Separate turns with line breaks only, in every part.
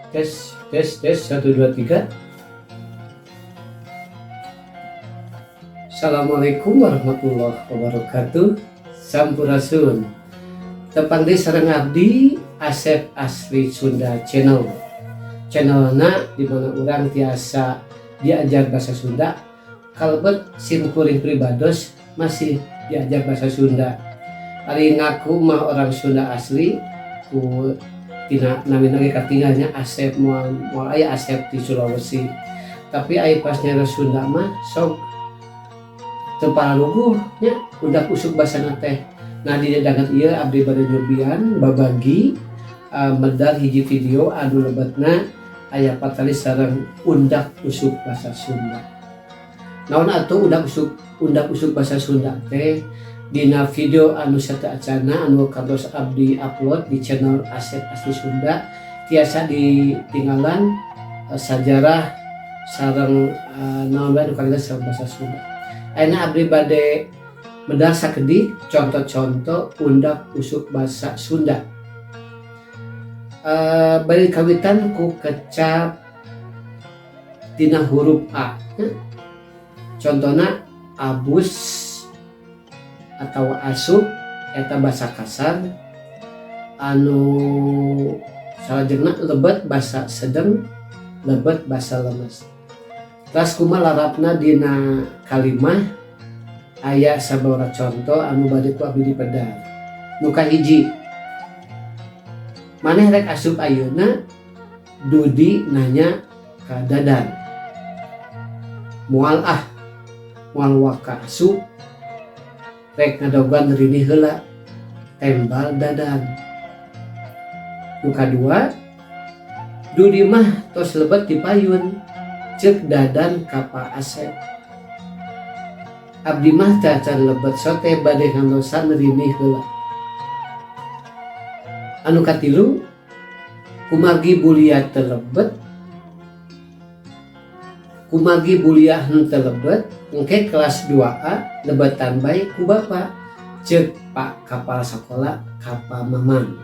Tes 1 2 3. Assalamualaikum warahmatullahi wabarakatuh. Sampurasun. Tepang di sareng abdi Asep Asli Sunda channel. Channelna di mana orang tiasa diajar bahasa Sunda. Kalebet simkuring pribados masih diajar bahasa Sunda. Ari ngaku mah orang Sunda asli ku tina nami lagi katinggalnya Asep moal aya Asep di Sulawesi. Tapi aya pas nyara Sunda mah sok teu paraluguh nya udah usuk basana teh. Nah di dagangan ieu abdi bade nyobian babagi medal hiji video anu lebetna aya patali sareng undak usuk bahasa Sunda. Naon atuh undak usuk bahasa Sunda teh? Dina video anu sateuacana anu kantos abdi upload di channel Asep Asli Sunda tiasa ditinggalan sajarah sareng naon bae anu kalian sareng bahasa Sunda. Ayeuna abdi bade medal sakedik contoh-contoh undak usuk bahasa Sunda. Bari kawitan ku kecap dina huruf A. Contohna abus atau asup eta bahasa kasar, anu salajengna lebet bahasa sedeng, lebet bahasa lemes. Terus kumaha larapna dina kalimah aya sababaraha contoh anu bade ku abdi dipedar. Nu kahiji, maneh rek asup ayeuna Dudi nanya ka Dadan. Moal waka asup rek ngadogan rini heula tembal Dadan. Nu kadua, Dudi mah tos lebet dipayun ceuk Dadan ka Pa Asep. Abdi mah cacan lebet sote bade ngandosan rini heula. Anu katilu, kumargi bulia teu lebet, kumargi bulia henteu lebet, engke kelas 2A lebetan bae ku bapa ceuk Pak Kepala Sekolah Kapa Mamang.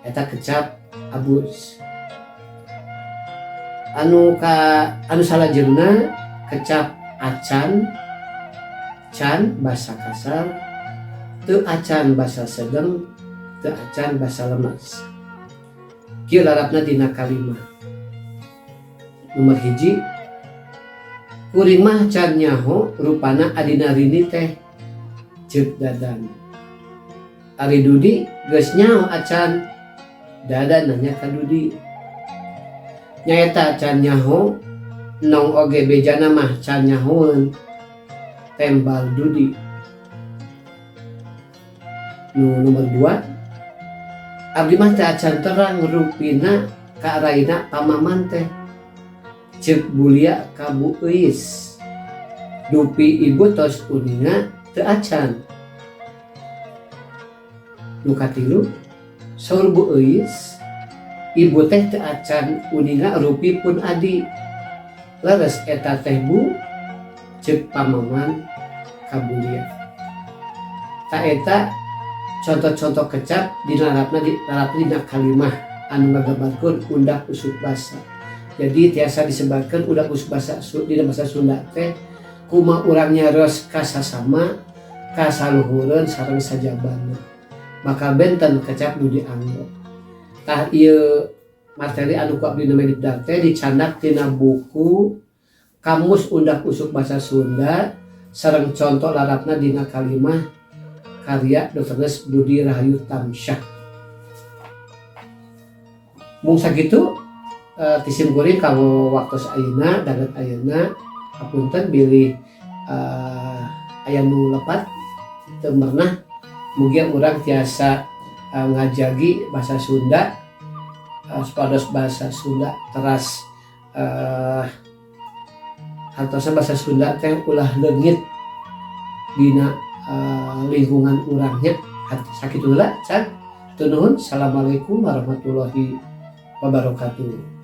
Eta kecap abus. Anu salajengna kecap acan, can bahasa kasar, teu acan bahasa sedeng, teu acan bahasa lemes. Kieu larapna dina kalimah. Nomor hiji, kuring mah can nyaho rupana adina rini teh ceuk Dadan. Ari Dudi geus nyaho acan, Dadan nanya ka Dudi. Nyaeta can nyaho, nong oge bejana mah can nyahoeun, tembal Dudi. Nomor 2, abdi mah teh acan terang rupina ka araina pamaman teh ceuk bulia ka Bu Euis. Dupi ibu tos uninga teu acan. Nu katilu, saur Bu Euis, ibu teh teu acan uninga rupi pun adi. Leres eta teh Bu ceuk pamaman ka bulia. Ta eta contoh-contoh kecap dilarapna dina kalimah anu ngagambarkeun undak usuk basa. Jadi tiasa disebarkan udah usuk bahasa dina bahasa Sunda teh kumaha urang nyaros kasasama kasaluhureun sareng sajabana. Maka benten kecap nu dianggap. Tah ieu materi anu ku abdi namedipdar teh dicandak tina buku Kamus Undak Usuk Bahasa Sunda sareng contoh larapna dina kalimah karya Dr. Budi Rahayu Tamsyah. Mung sakitu tisim kuring kalau waktu ayeuna daget ayeuna hapunten bilih aya nu lepat teu pernah mugi urang tiasa ngajagi bahasa Sunda supados bahasa Sunda teras hartosan bahasa Sunda teh ulah leungit dina lingkungan urangnya. Sakitu heula can. Teu nuhun. Assalamualaikum warahmatullahi wabarakatuh.